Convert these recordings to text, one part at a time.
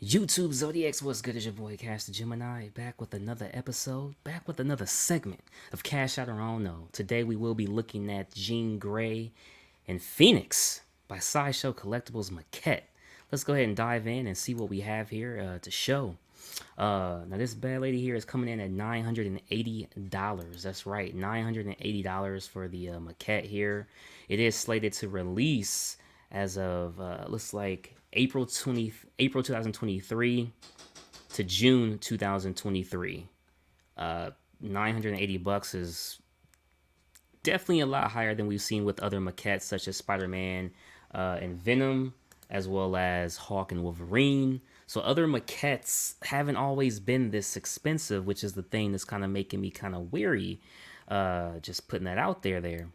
YouTube Zodiacs, what's good? Is your boy Cash the Gemini back with another episode, back with another segment of Cash Out or I Don't Know. Today we will be looking at Jean Grey and Phoenix by Sideshow Collectibles Maquette. Let's go ahead and dive in and see what we have here to show. Now this bad lady here is coming in at $980. That's right, $980 for the Maquette here. It is slated to release as of looks like April 2023 to June 2023. 980 bucks is definitely a lot higher than we've seen with other maquettes such as Spider-Man and Venom, as well as Hawk and Wolverine. So other maquettes haven't always been this expensive, which is the thing that's kind of making me kind of weary. Just putting that out there.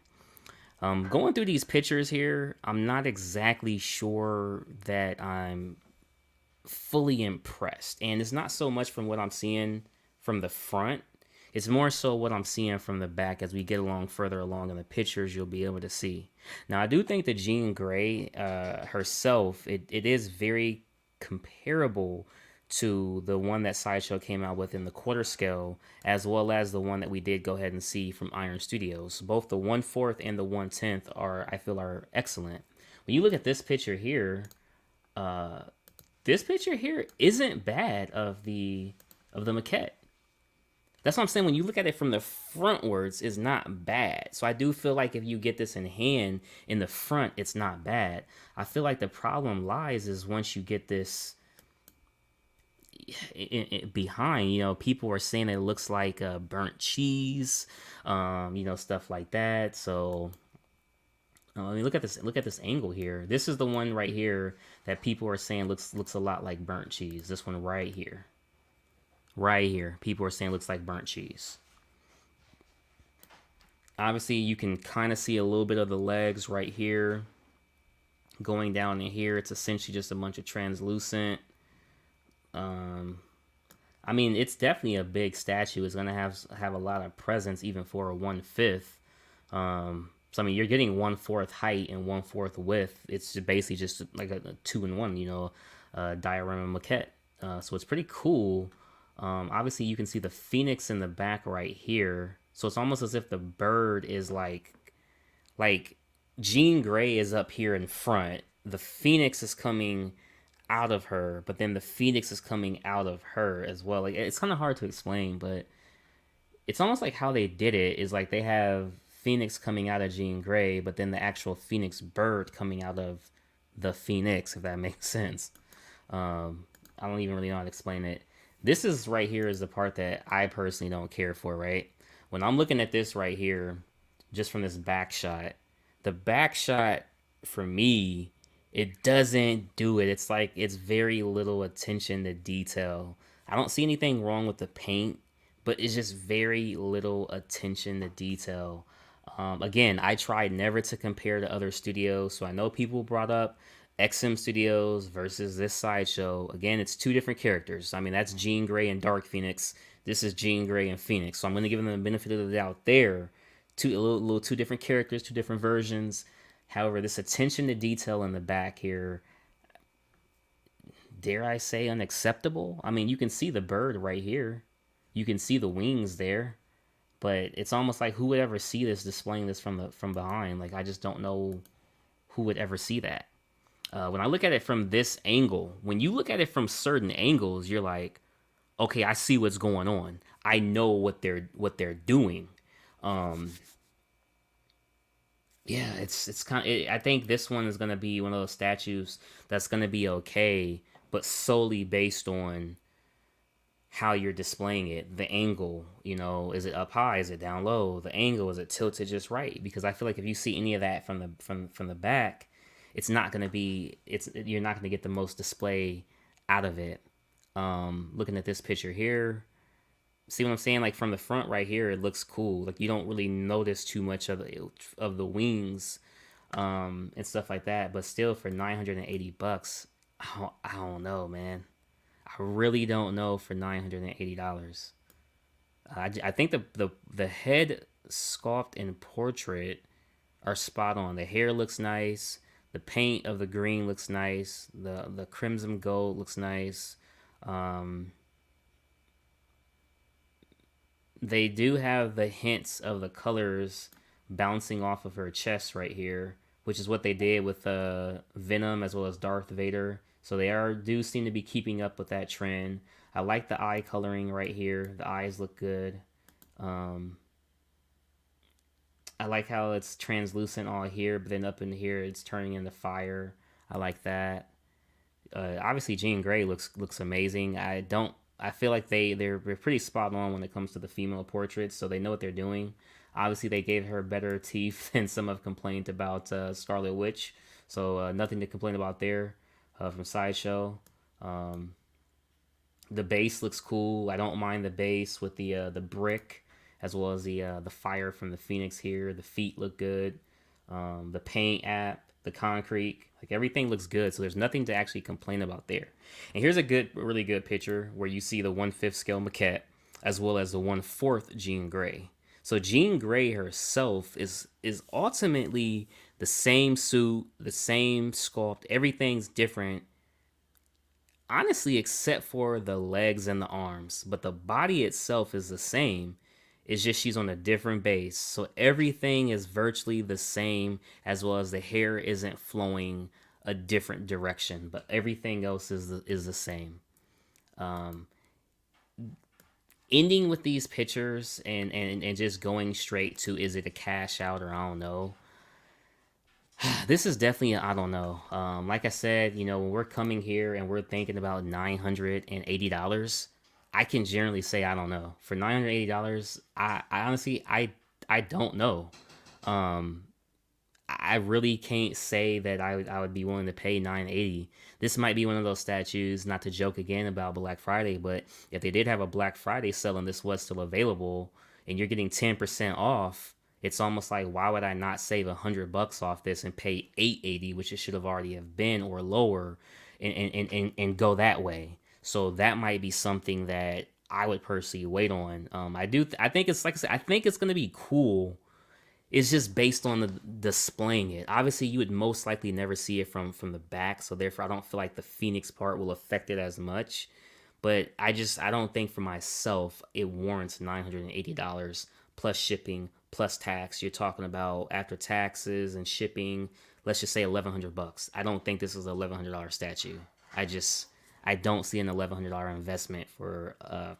Going through these pictures here, I'm not exactly sure that I'm fully impressed. And it's not so much from what I'm seeing from the front. It's more so what I'm seeing from the back. As we get along further along in the pictures, you'll be able to see. Now, I do think that Jean Grey herself, it is very comparable to the one that Sideshow came out with in the quarter scale, as well as the one that we did go ahead and see from Iron Studios. Both the 1/4 and the 1/10 are, I feel, are excellent. When you look at uh, this picture here isn't bad of the maquette. That's what I'm saying. When you look at it from the frontwards, it's not bad. So I do feel like if you get this in hand in the front, it's not bad. I feel like the problem lies is once you get this behind. People are saying it looks like burnt cheese, stuff like that. So I mean, look at this. Look at this angle here. This is the one right here that people are saying looks a lot like burnt cheese. This one right here, right here. People are saying looks like burnt cheese. Obviously, you can kind of see a little bit of the legs right here going down in here. It's essentially just a bunch of translucent. Um, I mean, it's definitely a big statue. It's gonna have a lot of presence even for a 1/5. So I mean, you're getting 1/4 height and 1/4 width. It's basically just like a 2-in-1, diorama maquette. So it's pretty cool. Obviously, you can see the phoenix in the back right here. So it's almost as if the bird is like Jean Grey is up here in front. The phoenix is coming out of her, but then the phoenix is coming out of her as well. Like it's kind of hard to explain, but it's almost like how they did it is like they have Phoenix coming out of Jean Grey, but then the actual Phoenix bird coming out of the Phoenix, if that makes sense. I don't even really know how to explain it. This is right here is the part that I personally don't care for, right? When I'm looking at this right here, just from this back shot, the back shot for me, it doesn't do it. It's like it's very little attention to detail. I don't see anything wrong with the paint, but it's just very little attention to detail. Again, I tried never to compare to other studios, so I know people brought up XM Studios versus this Sideshow. Again, it's two different characters. I mean, that's Jean Grey and Dark Phoenix. This is Jean Grey and Phoenix. So I'm going to give them the benefit of the doubt there. Little two different characters, two different versions. However, this attention to detail in the back here, dare I say, unacceptable. I mean, you can see the bird right here. You can see the wings there, but it's almost like who would ever see this displaying this from behind? Like I just don't know who would ever see that. When I look at it from this angle, when you look at it from certain angles, you're like, okay, I see what's going on. I know what they're doing. Um, yeah, it's kind of. I think this one is gonna be one of those statues that's gonna be okay, but solely based on how you're displaying it, the angle, is it up high, is it down low, the angle, is it tilted just right? Because I feel like if you see any of that from the back, it's not gonna be it's you're not gonna get the most display out of it. Looking at this picture here, see what I'm saying? Like from the front right here, it looks cool. Like you don't really notice too much of the wings, and stuff like that. But still, for 980 bucks, I don't know, man. I really don't know for $980. I think the head sculpt and portrait are spot on. The hair looks nice. The paint of the green looks nice. The crimson gold looks nice. Um, they do have the hints of the colors bouncing off of her chest right here, which is what they did with Venom as well as Darth Vader. So they do seem to be keeping up with that trend. I like the eye coloring right here. The eyes look good. Um, I like how it's translucent all here, but then up in here it's turning into fire. I like that. Obviously, Jean Grey looks amazing. I feel like they're pretty spot on when it comes to the female portraits, so they know what they're doing. Obviously, they gave her better teeth than some have complained about Scarlet Witch, so nothing to complain about there from Sideshow. Um, the base looks cool. I don't mind the base with the brick as well as the fire from the Phoenix here. The feet look good. The paint app, the concrete, like everything looks good. So there's nothing to actually complain about there. And here's a really good picture where you see the 1/5 scale Maquette as well as the 1/4 Jean Grey. So Jean Grey herself is ultimately the same suit, the same sculpt. Everything's different, honestly, except for the legs and the arms. But the body itself is the same. It's just she's on a different base. So everything is virtually the same, as well as the hair isn't flowing a different direction. But everything else is the same. Um, Ending with these pictures and just going straight to, is it a cash out or I don't know. This is definitely I don't know. Like I said, when we're coming here and we're thinking about $980, I can generally say I don't know. For $980, I honestly I don't know. Um, I really can't say that I would be willing to pay 980. This might be one of those statues, not to joke again about Black Friday, but if they did have a Black Friday sale and this was still available and you're getting 10% off, it's almost like, why would I not save $100 off this and pay 880, which it should have already have been, or lower, and go that way. So that might be something that I would personally wait on. I think it's like I said, I think it's gonna be cool. It's just based on the displaying it. Obviously, you would most likely never see it from the back, so therefore I don't feel like the Phoenix part will affect it as much. But I don't think for myself it warrants $980 plus shipping plus tax. You're talking about after taxes and shipping, let's just say $1,100. I don't think this is an $1,100 statue. I don't see an $1,100 investment for a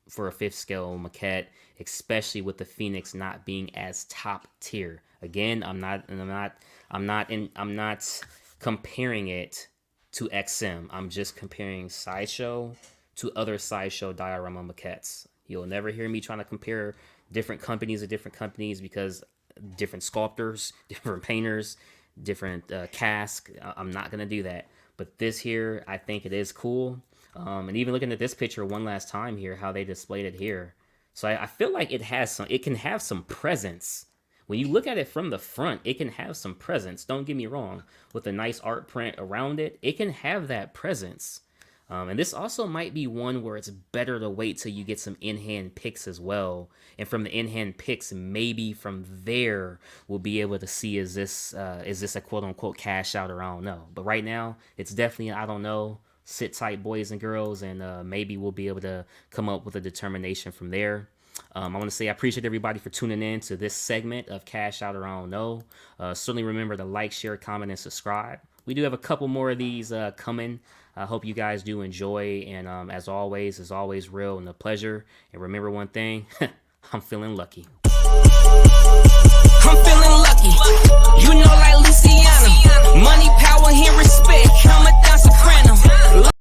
5th scale maquette, especially with the Phoenix not being as top tier. Again, I'm not comparing it to XM. I'm just comparing Sideshow to other Sideshow diorama maquettes. You'll never hear me trying to compare different companies to different companies, because different sculptors, different painters, different cask. I'm not gonna do that. But this here, I think it is cool. And even looking at this picture one last time here, how they displayed it here. So I feel like it can have some presence. When you look at it from the front, it can have some presence. Don't get me wrong. With a nice art print around it, it can have that presence. And this also might be one where it's better to wait till you get some in-hand pics as well. And from the in-hand pics, maybe from there we'll be able to see is this a quote-unquote cash out, or I don't know. But right now, it's definitely I don't know. Sit tight, boys and girls, and maybe we'll be able to come up with a determination from there. I want to say I appreciate everybody for tuning in to this segment of Cash Out or I Don't Know. Certainly remember to like, share, comment, and subscribe. We do have a couple more of these coming. I hope you guys do enjoy. And as always, it's always real and a pleasure. And remember one thing, I'm feeling lucky.